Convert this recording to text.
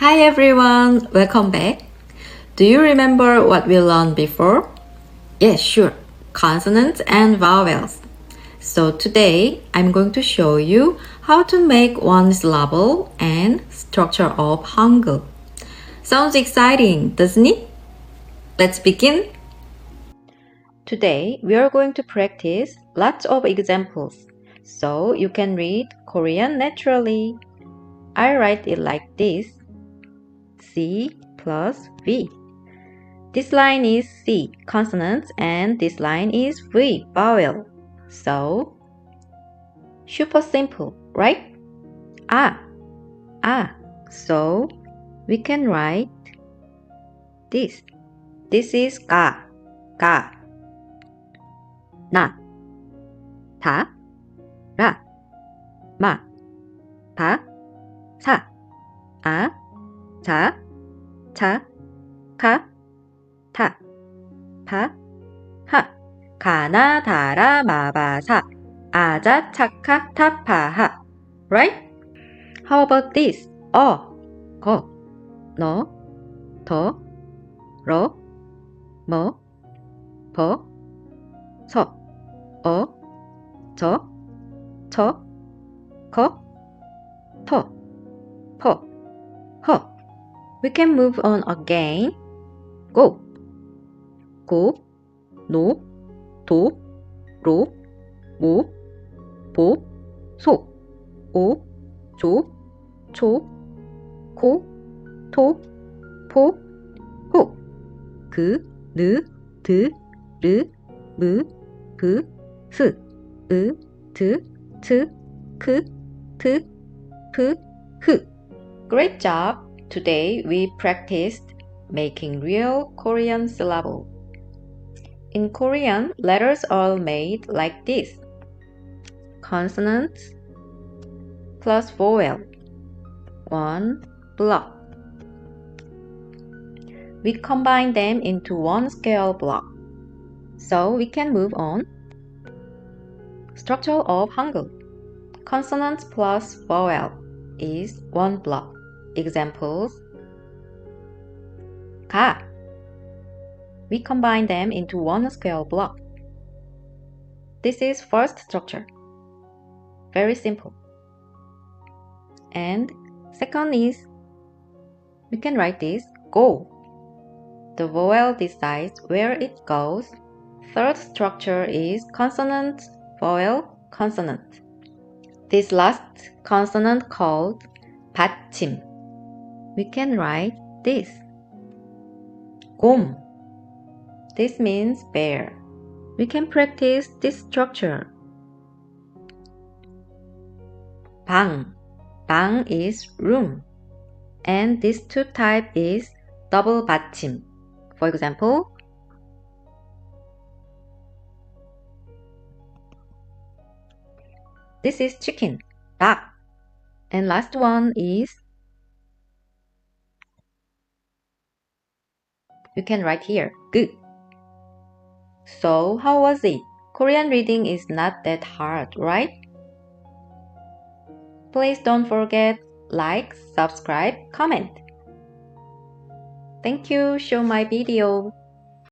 Hi everyone, welcome back. Do you remember what we learned before? Yes, sure, consonants and vowels. So today I'm going to show you how to make one syllable and structure of hangul. Sounds exciting, doesn't it? Let's begin. Today we are going to practice lots of examples so you can read Korean naturally. I write it like this. C plus V. This line is C, consonants, and this line is V, vowel. So, super simple, right? Ah. So, we can write this. This is ga, na, ta, ra, ma, pa, sa, a, ja, cha, ka, 타, 파, 하, 가나, 다라, 마바사, 아자, 차카, 타파하. Right? How about this? 거, 너, 더, 러, 뭐, 버, 서, 저, 거, 토, 퍼, 허. We can move on again. Go. 고, 노, 도, 로, 모, 보, 소, 오, 조, 초, 코, 토, 포, 호, 그, 느, 드, 르, 무, 브, 스, 으, 드, 트, 크, 트, 프, 흐. Great job! Today we practiced making real Korean syllable. In Korean, letters are made like this. Consonants plus vowel. One block. We combine them into one scale block. So we can move on. Structure of hangul. Consonants plus vowel is one block. Examples. 가. We combine them into one square block. This is first structure. Very simple. And second is, we can write this, go. The vowel decides where it goes. Third structure is consonant, vowel, consonant. This last consonant called 받침. We can write this. 곰. This means bear. We can practice this structure. 방. 방 is room. And this two type is double 받침. For example, this is chicken, 닭. And last one is, you can write here, 그. So, how was it? Korean reading is not that hard, right? Please don't forget, like, subscribe, comment. Thank you, show my video.